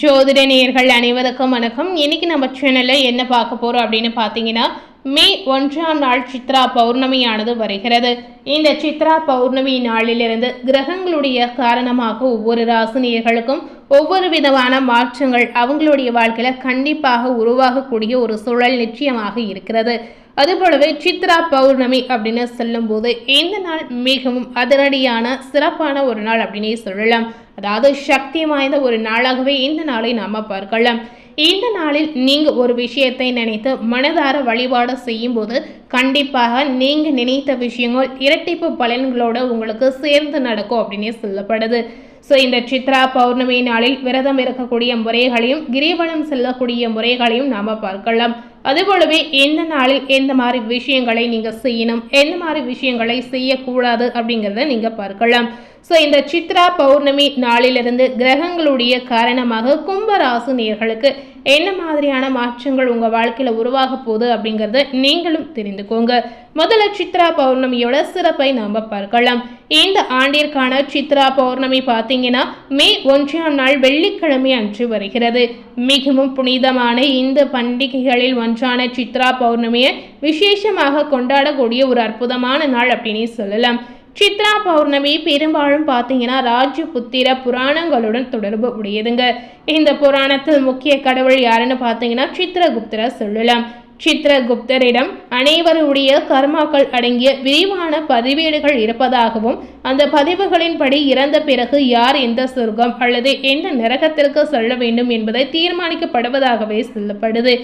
ஜோதிட நேயர்கள் அனைவருக்கும் வணக்கம். இன்னைக்கு நம்ம சேனல்ல என்ன பார்க்க போறோம் அப்படின்னு பார்த்தீங்கன்னா, மே 1ஆம் நாள் சித்ரா பௌர்ணமியானது வருகிறது. இந்த சித்ரா பௌர்ணமி நாளிலிருந்து கிரகங்களுடைய காரணமாக ஒவ்வொரு ராசினியர்களுக்கும் ஒவ்வொரு விதமான மாற்றங்கள் அவங்களுடைய வாழ்க்கையில கண்டிப்பாக உருவாகக்கூடிய ஒரு சூழல் நிச்சயமாக இருக்கிறது. அதுபோலவே சித்ரா பௌர்ணமி அப்படின்னு சொல்லும்போது இந்த நாள் மிகவும் அதிரடியான சிறப்பான ஒரு நாள் அப்படின்னே சொல்லலாம். அதாவது சக்தி வாய்ந்த ஒரு நாளாகவே இந்த நாளை நாம பார்க்கலாம். இந்த நாளில் நீங்க ஒரு விஷயத்தை நினைத்து மனதார வழிபாடு செய்யும் போது கண்டிப்பாக நீங்க நினைத்த விஷயங்கள் இரட்டிப்பு பலன்களோட உங்களுக்கு சேர்ந்து நடக்கும் அப்படின்னே சொல்லப்படுது. ஸோ இந்த சித்ரா பௌர்ணமி நாளில் விரதம் இருக்கக்கூடிய முறைகளையும் கிரிவலம் செல்லக்கூடிய முறைகளையும் நாம் பார்க்கலாம். அதுபோலவே எந்த நாளில் எந்த மாதிரி விஷயங்களை நீங்கள் செய்யணும், எந்த மாதிரி விஷயங்களை செய்யக்கூடாது அப்படிங்கிறத நீங்கள் பார்க்கலாம். ஸோ இந்த சித்ரா பௌர்ணமி நாளிலிருந்து கிரகங்களுடைய காரணமாக கும்பராசினியர்களுக்கு என்ன மாதிரியான மாற்றங்கள் உங்கள் வாழ்க்கையில் உருவாக போகுது அப்படிங்கிறத நீங்களும் தெரிந்துக்கோங்க. முதல்ல சித்ரா பௌர்ணமியோட சிறப்பை நாம் பார்க்கலாம். இந்த ஆண்டிற்கான சித்ரா பௌர்ணமி பார்த்தீங்கன்னா மே 1ஆம் நாள் வெள்ளிக்கிழமை அன்று வருகிறது. மிகவும் புனிதமான இந்த பண்டிகைகளில் ஒன்றான சித்ரா பௌர்ணமியை விசேஷமாக கொண்டாடக்கூடிய ஒரு அற்புதமான நாள் அப்படின்னு சொல்லலாம். சித்ரா பௌர்ணமி பெரும்பாலும் பார்த்தீங்கன்னா ராஜபுத்திர புராணங்களுடன் தொடர்பு உடையதுங்க. இந்த புராணத்தில் முக்கிய கடவுள் யாருன்னு பார்த்தீங்கன்னா சித்ரகுப்தரை சொல்லலாம். சித்ரகுப்தரிடம் அனைவருடைய கர்மாக்கள் அடங்கிய விரிவான பதிவேடுகள் இருப்பதாகவும் அந்த பதிவுகளின்படி இறந்த பிறகு யார் எந்த சொர்க்கம் அல்லது எந்த நரகத்திற்கு செல்ல வேண்டும் என்பதை தீர்மானிக்கப்படுவதாகவே சொல்லப்படுது.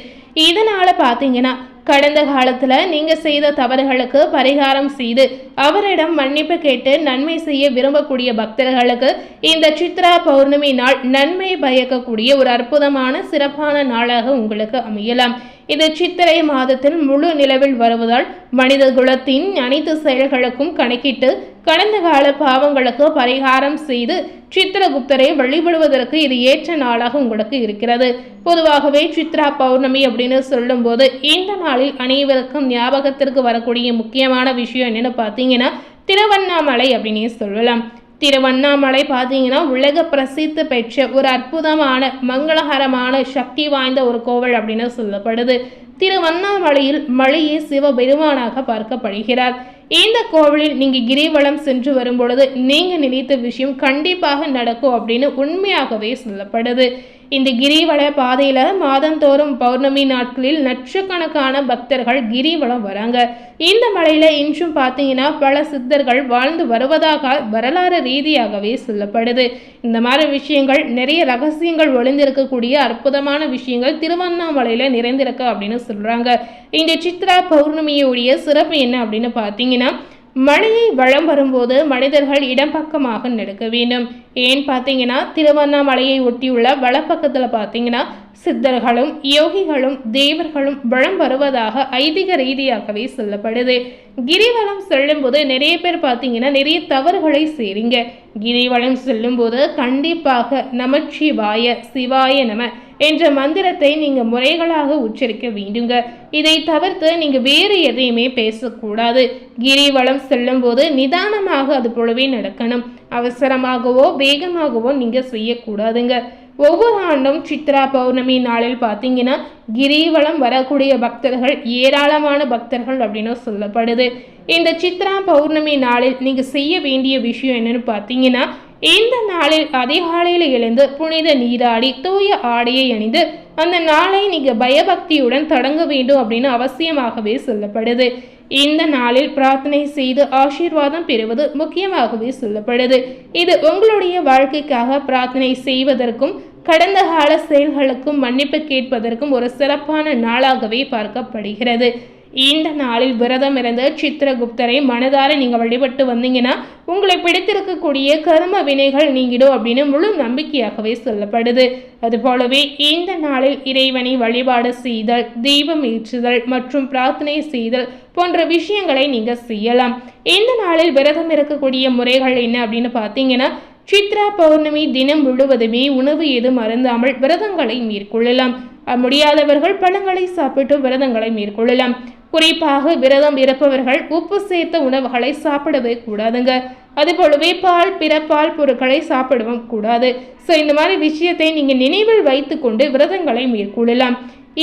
இதனால பார்த்தீங்கன்னா கடந்த காலத்துல நீங்க செய்த தவறுகளுக்கு பரிகாரம் செய்து அவரிடம் மன்னிப்பு கேட்டு நன்மை செய்ய விரும்பக்கூடிய பக்தர்களுக்கு இந்த சித்ரா பௌர்ணமி நாள் நன்மை பயக்கக்கூடிய ஒரு அற்புதமான சிறப்பான நாளாக உங்களுக்கு அமையலாம். இது சித்திரை மாதத்தில் முழு நிலவில் வருவதால் மனித குலத்தின் அனைத்து செயல்களுக்கும் கணக்கிட்டு கடந்த கால பாவங்களுக்கு பரிகாரம் செய்து சித்ரகுப்தரை வழிபடுவதற்கு இது ஏற்ற நாளாக உங்களுக்கு இருக்கிறது. பொதுவாகவே சித்ரா பௌர்ணமி அப்படின்னு சொல்லும் போது இந்த நாளில் அனைவருக்கும் ஞாபகத்திற்கு வரக்கூடிய முக்கியமான விஷயம் என்னன்னு பார்த்தீங்கன்னா திருவண்ணாமலை அப்படின்னே சொல்லலாம். திருவண்ணாமலை பார்த்தீங்கன்னா உலக பிரசித்தி பெற்ற ஒரு அற்புதமான மங்களகரமான சக்தி வாய்ந்த ஒரு கோவில் அப்படின்னு சொல்லப்படுது. திருவண்ணாமலையில் மலையே சிவபெருமானாக பார்க்கப்படுகிறார். இந்த கோவிலில் நீங்க கிரிவலம் சென்று வரும் பொழுது நீங்க நினைத்த விஷயம் கண்டிப்பாக நடக்கும் அப்படின்னு உண்மையாகவே சொல்லப்படுது. இந்த கிரிவல பாதையில மாதந்தோறும் பௌர்ணமி நாட்களில் லட்சக்கணக்கான பக்தர்கள் கிரிவலம் வராங்க. இந்த மலையில இன்றும் பார்த்தீங்கன்னா பல சித்தர்கள் வாழ்ந்து வருவதாக வரலாறு ரீதியாகவே சொல்லப்படுது. இந்த மாதிரி விஷயங்கள் நிறைய ரகசியங்கள் ஒளிந்திருக்கக்கூடிய அற்புதமான விஷயங்கள் திருவண்ணாமலையில நிறைந்திருக்கு அப்படின்னு சொல்றாங்க. இந்த சித்ரா பௌர்ணமியுடைய சிறப்பு என்ன அப்படின்னு பார்த்தீங்கன்னா மலையை வளம் வரும்போது மனிதர்கள் இடம்பக்கமாக நடக்க வேண்டும். ஏன் பார்த்தீங்கன்னா திருவண்ணாமலையை ஒட்டியுள்ள வலப்பக்கத்தில் பார்த்தீங்கன்னா சித்தர்களும் யோகிகளும் தேவர்களும் வளம் வருவதாக ஐதீக ரீதியாகவே சொல்லப்படுது. கிரிவலம் செல்லும் போது நிறைய பேர் பார்த்தீங்கன்னா நிறைய தவறுகளை செய்றீங்க. கிரிவலம் செல்லும் போது கண்டிப்பாக நமச்சிவாய சிவாய நம என்ற மந்திரத்தை நீங்க முறைகளாக உச்சரிக்க வேண்டுங்க. இதை தவிர்த்து நீங்க வேறு எதையுமே பேசக்கூடாது. கிரிவலம் செல்லும் போது நிதானமாக அது போலவே நடக்கணும். அவசரமாகவோ வேகமாகவோ நீங்க செய்யக்கூடாதுங்க. ஒவ்வொரு ஆண்டும் சித்ரா பௌர்ணமி நாளில் பார்த்தீங்கன்னா கிரிவலம் வரக்கூடிய பக்தர்கள் ஏராளமான பக்தர்கள் அப்படின்னு சொல்லப்படுது. இந்த சித்ரா பௌர்ணமி நாளில் நீங்க செய்ய வேண்டிய விஷயம் என்னன்னு பார்த்தீங்கன்னா இந்த நாளில் அதிகாலையில் எழுந்து புனித நீராடி தூய ஆடையை அணிந்து அந்த நாளை நீங்க பயபக்தியுடன் தொடங்க வேண்டும் அப்படின்னு அவசியமாகவே சொல்லப்படுது. இந்த நாளில் பிரார்த்தனை செய்து ஆசீர்வாதம் பெறுவது முக்கியமாகவே சொல்லப்படுது. இது உங்களுடைய வாழ்க்கைக்காக பிரார்த்தனை செய்வதற்கும் கடந்த கால செயல்களுக்கும் மன்னிப்பு கேட்பதற்கும் ஒரு சிறப்பான நாளாகவே பார்க்கப்படுகிறது. இந்த நாளில் விரதம் இருந்து சித்ரகுப்தரை மனதார நீங்க வழிபட்டு வந்தீங்கன்னா உங்களை பிடித்திருக்கக்கூடிய கர்ம வினைகள் நீங்கிடும் அப்படின்னு முழு நம்பிக்கையாகவே சொல்லப்படுது. அதுபோலவே இந்த நாளில் இறைவனை வழிபாடு செய்தல், தீபம் ஏற்றுதல் மற்றும் பிரார்த்தனை செய்தல் போன்ற விஷயங்களை நீங்க செய்யலாம். இந்த நாளில் விரதம் இருக்கக்கூடிய முறைகள் என்ன அப்படின்னு பார்த்தீங்கன்னா சித்ரா பௌர்ணமி தினம் முழுவதுமே உணவு எதுவும் அருந்தாமல் விரதங்களை மேற்கொள்ளலாம். முடியாதவர்கள் பழங்களை சாப்பிட்டு விரதங்களை மேற்கொள்ளலாம். குறிப்பாக விரதம் இருப்பவர்கள் உப்பு சேர்த்த உணவுகளை சாப்பிடவே கூடாதுங்க. அதுபோலவே பால், பிற பால் பொருட்களை சாப்பிடவும் கூடாது. ஸோ இந்த மாதிரி விஷயத்தை நீங்கள் நினைவில் வைத்து கொண்டு விரதங்களை மேற்கொள்ளலாம்.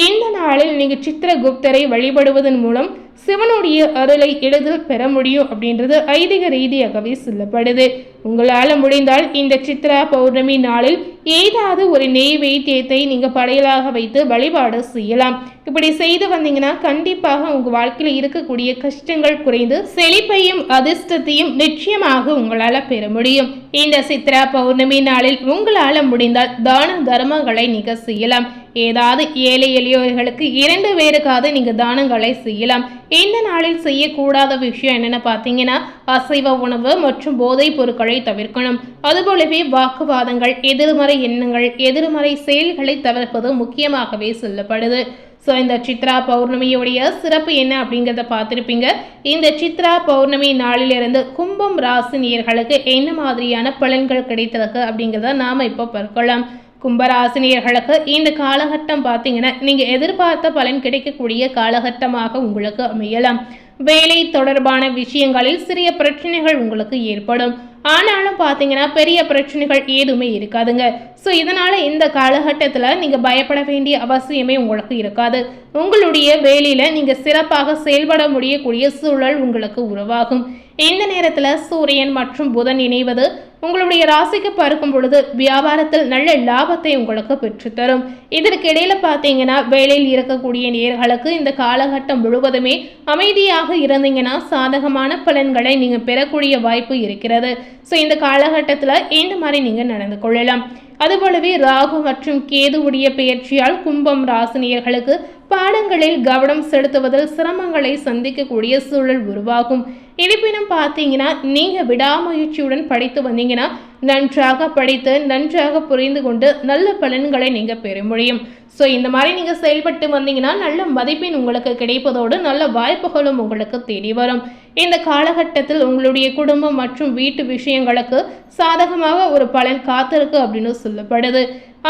இந்த நாளில் நீங்கள் சித்திரகுப்தரை வழிபடுவதன் மூலம் சிவனுடைய அருளை எளிதில் பெற முடியும் அப்படின்றது ஐதீக ரீதியாகவே சொல்லப்படுது. உங்களால் முடிந்தால் இந்த சித்ரா பௌர்ணமி நாளில் ஏதாவது ஒரு நெய்வேத்தியத்தை நீங்கள் படையலாக வைத்து வழிபாடு செய்யலாம். இப்படி செய்து வந்தீங்கன்னா கண்டிப்பாக உங்கள் வாழ்க்கையில் இருக்கக்கூடிய கஷ்டங்கள் குறைந்து செழிப்பையும் அதிர்ஷ்டத்தையும் நிச்சயமாக உங்களால் பெற முடியும். இந்த சித்ரா பௌர்ணமி நாளில் உங்களால் முடிந்தால் தான தர்மங்களை நீங்கள் செய்யலாம். ஏதாவது ஏழை எளியோர்களுக்கு 2 பேருக்காவது நீங்கள் தானங்களை செய்யலாம். இந்த நாளில் செய்யக்கூடாத விஷயம் என்னென்னு பார்த்தீங்கன்னா அசைவ உணவு மற்றும் போதைப் பொருட்களை தவிர்க்கணும். அதுபோலவே வாக்குவாதங்கள், எதிர்மறை எண்ணங்கள், எதிர்மறை செயல்களை தவிர்ப்பது முக்கியமாகவே சொல்லப்படுது. ஸோ இந்த சித்ரா பௌர்ணமியுடைய சிறப்பு என்ன அப்படிங்கிறத பார்த்துருப்பீங்க. இந்த சித்ரா பௌர்ணமி நாளிலிருந்து கும்பம் ராசினியர்களுக்கு என்ன மாதிரியான பலன்கள் கிடைத்திருக்கு அப்படிங்கிறத நாம் இப்போ பார்க்கலாம். கும்பராசினியர்களுக்கு இந்த காலகட்டம் பார்த்தீங்கன்னா நீங்கள் எதிர்பார்த்த பலன் கிடைக்கக்கூடிய காலகட்டமாக உங்களுக்கு அமையலாம். வேலை தொடர்பான விஷயங்களில் சிறிய பிரச்சனைகள் உங்களுக்கு ஏற்படும். ஆனாலும் பார்த்தீங்கன்னா பெரிய பிரச்சனைகள் எதுவுமே இருக்காதுங்க. ஸோ இதனால் இந்த காலகட்டத்தில் நீங்கள் பயப்பட வேண்டிய அவசியமே உங்களுக்கு இருக்காது. உங்களுடைய வேலையில் நீங்கள் சிறப்பாக செயல்பட முடியக்கூடிய சூழல் உங்களுக்கு உருவாகும். இந்த நேரத்தில் சூரியன் மற்றும் புதன் இணைவது உங்களுடைய ராசிக்கு பார்க்கும் பொழுது வியாபாரத்தில் நல்ல லாபத்தை உங்களுக்கு பெற்றுத்தரும். இதற்கு இடையில பார்த்தீங்கன்னா வேலையில் இருக்கக்கூடிய நேர்களுக்கு இந்த காலகட்டம் முழுவதுமே அமைதியாக இருந்தீங்கன்னா சாதகமான பலன்களை நீங்கள் பெறக்கூடிய வாய்ப்பு இருக்கிறது. ஸோ இந்த காலகட்டத்தில் இந்த மாதிரி நீங்கள் நடந்து கொள்ளலாம். அதுபோலவே ராகு மற்றும் கேதுவுடைய பெயர்ச்சியால் கும்பம் ராசினியர்களுக்கு பாடங்களில் கவனம் செலுத்துவதில் சிரமங்களை சந்திக்கக்கூடிய சூழல் உருவாகும். இருப்பினும் பார்த்தீங்கன்னா நீங்கள் விடாமுயற்சியுடன் படித்து வந்தீங்கன்னா நன்றாக படித்து நன்றாக புரிந்து கொண்டு நல்ல பலன்களை நீங்கள் பெற முடியும். ஸோ இந்த மாதிரி நீங்கள் செயல்பட்டு வந்தீங்கன்னா நல்ல மதிப்பெண் உங்களுக்கு கிடைப்பதோடு நல்ல வாய்ப்புகளும் உங்களுக்கு தேடி வரும். இந்த காலகட்டத்தில் உங்களுடைய குடும்பம் மற்றும் வீட்டு விஷயங்களுக்கு சாதகமாக ஒரு பலன் காத்திருக்கு அப்படின்னு சொல்லப்படுது.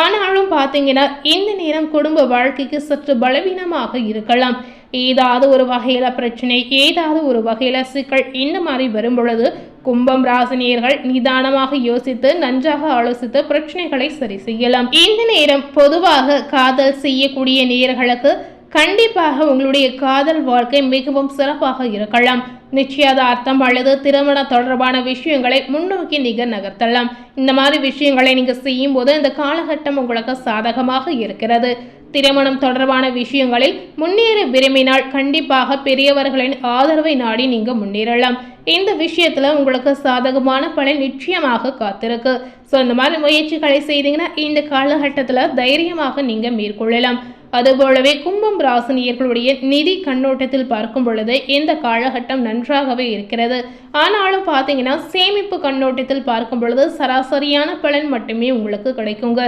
ஆனாலும் பார்த்தீங்கன்னா இந்த நேரம் குடும்ப வாழ்க்கைக்கு சற்று பலவீனமாக இருக்கலாம். ஏதாவது ஒரு வகையில பிரச்சனை, ஏதாவது ஒரு வகையில சிக்கல் இந்த மாதிரி வரும் பொழுது கும்பம் ராசினியர்கள் நிதானமாக யோசித்து நன்றாக ஆலோசித்து பிரச்சனைகளை சரி செய்யலாம். இந்த நேரம் பொதுவாக காதல் செய்யக்கூடிய நேயர்களுக்கு கண்டிப்பாக உங்களுடைய காதல் வாழ்க்கை மிகவும் சிறப்பாக இருக்கலாம். நிச்சயதார்த்தம் அல்லது திருமண தொடர்பான விஷயங்களை முன்னோக்கி நீங்கள் நகர்த்தலாம். இந்த மாதிரி விஷயங்களை நீங்கள் செய்யும் போது இந்த காலகட்டம் உங்களுக்கு சாதகமாக இருக்கிறது. திருமணம் தொடர்பான விஷயங்களில் முன்னேற விரும்பினால் கண்டிப்பாக பெரியவர்களின் ஆதரவை நாடி நீங்கள் முன்னேறலாம். இந்த விஷயத்தில் உங்களுக்கு சாதகமான பலன் நிச்சயமாக காத்திருக்கு. ஸோ இந்த மாதிரி முயற்சிகளை செய்தீங்கன்னா இந்த காலகட்டத்தில் தைரியமாக நீங்கள் மேற்கொள்ளலாம். அதுபோலவே கும்பம் ராசினியர்களுடைய நிதி கண்ணோட்டத்தில் பார்க்கும் பொழுது இந்த காலகட்டம் நன்றாகவே இருக்கிறது. ஆனாலும் பார்த்தீங்கன்னா சேமிப்பு கண்ணோட்டத்தில் பார்க்கும் பொழுது சராசரியான பலன் மட்டுமே உங்களுக்கு கிடைக்குங்க.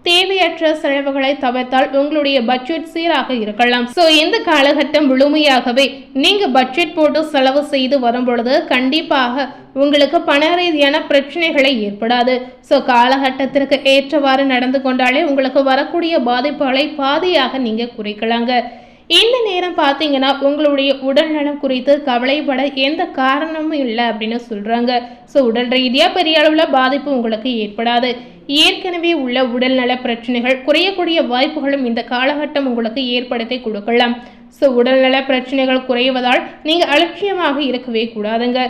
தேவையற்ற செலவுகளை தவிர்த்தால் உங்களுடைய பட்ஜெட் சீராக இருக்கலாம். ஸோ இந்த காலகட்டம் முழுமையாகவே நீங்க பட்ஜெட் போட்டு செலவு செய்து வரும் பொழுது கண்டிப்பாக உங்களுக்கு பண ரீதியான பிரச்சனைகளை ஏற்படாது. ஸோ காலகட்டத்திற்கு ஏற்றவாறு நடந்து கொண்டாலே உங்களுக்கு வரக்கூடிய பாதிப்புகளை பாதியாக நீங்க குறைக்கலாங்க. இந்த நேரம் பார்த்தீங்கன்னா உங்களுடைய உடல் நலம் குறித்து கவலைப்பட எந்த காரணமும் இல்லை அப்படின்னு சொல்றாங்க. ஸோ உடல் ரீதியாக பெரிய அளவில் பாதிப்பு உங்களுக்கு ஏற்படாது. ஏற்கனவே உள்ள உடல்நல பிரச்சனைகள் குறையக்கூடிய வாய்ப்புகளும் இந்த காலகட்டம் உங்களுக்கு ஏற்படுத்தி கொடுக்கலாம். ஸோ உடல்நல பிரச்சனைகள் குறைவதால் நீங்கள் அலட்சியமாக இருக்கவே கூடாதுங்க.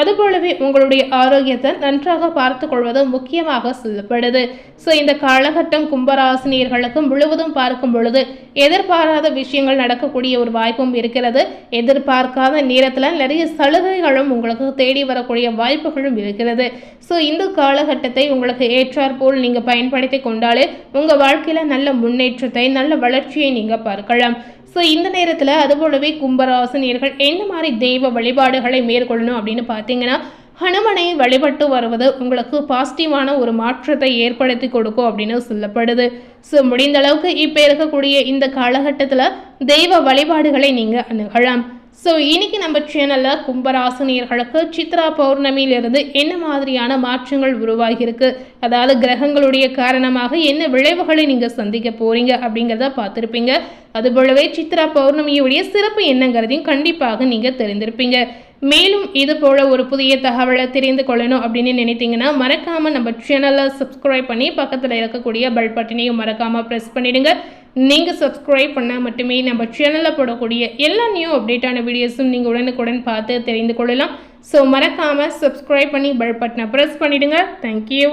அதுபோலவே உங்களுடைய ஆரோக்கியத்தை நன்றாக பார்த்து கொள்வது முக்கியமாக சொல்லப்படுது. ஸோ இந்த காலகட்டம் கும்பராசினியர்களுக்கு முழுவதும் பார்க்கும் பொழுது எதிர்பாராத விஷயங்கள் நடக்கக்கூடிய ஒரு வாய்ப்பும் இருக்கிறது. எதிர்பார்க்காத நேரத்தில் நிறைய சலுகைகளும் உங்களுக்கு தேடி வரக்கூடிய வாய்ப்புகளும் இருக்கிறது. ஸோ இந்த காலகட்டத்தை உங்களுக்கு ஏற்றாற்போல் நீங்கள் பயன்படுத்தி கொண்டாலே உங்கள் வாழ்க்கையில் நல்ல முன்னேற்றத்தை நல்ல வளர்ச்சியை நீங்கள் பார்க்கலாம். ஸோ இந்த நேரத்தில் அதுபோலவே கும்பராசினியர்கள் என்ன மாதிரி தெய்வ வழிபாடுகளை மேற்கொள்ளணும் அப்படின்னு பார்த்தீங்கன்னா ஹனுமனை வழிபட்டு வருவது உங்களுக்கு பாசிட்டிவான ஒரு மாற்றத்தை ஏற்படுத்தி கொடுக்கும் அப்படின்னு சொல்லப்படுது. ஸோ முடிந்த அளவுக்கு இப்போ இருக்கக்கூடிய இந்த காலகட்டத்தில் தெய்வ வழிபாடுகளை நீங்கள் அணுகலாம். ஸோ இன்னைக்கு நம்ம சேனலில் கும்பராசினியர்களுக்கு சித்ரா பௌர்ணமியிலிருந்து என்ன மாதிரியான மாற்றங்கள் உருவாகியிருக்கு, அதாவது கிரகங்களுடைய காரணமாக என்ன விளைவுகளை நீங்கள் சந்திக்க போறீங்க அப்படிங்கிறத பார்த்துருப்பீங்க. அதுபோலவே சித்ரா பௌர்ணமியுடைய சிறப்பு என்னங்கிறதையும் கண்டிப்பாக நீங்கள் தெரிந்திருப்பீங்க. மேலும் இது போல ஒரு புதிய தகவலை தெரிந்து கொள்ளணும் அப்படின்னு நினைத்தீங்கன்னா மறக்காமல் நம்ம சேனலை சப்ஸ்கிரைப் பண்ணி பக்கத்தில் இருக்கக்கூடிய பெல் பட்டனையும் மறக்காமல் ப்ரெஸ் பண்ணிடுங்க. நீங்கள் சப்ஸ்கிரைப் பண்ணால் மட்டுமே நம்ம சேனலில் போடக்கூடிய எல்லா நியூ அப்டேட்டான வீடியோஸும் நீங்கள் உடனுக்குடன் பார்த்து தெரிந்து கொள்ளலாம். ஸோ மறக்காமல் சப்ஸ்கிரைப் பண்ணி பெல் பட்டனை ப்ரெஸ் பண்ணிவிடுங்க. தேங்க்யூ.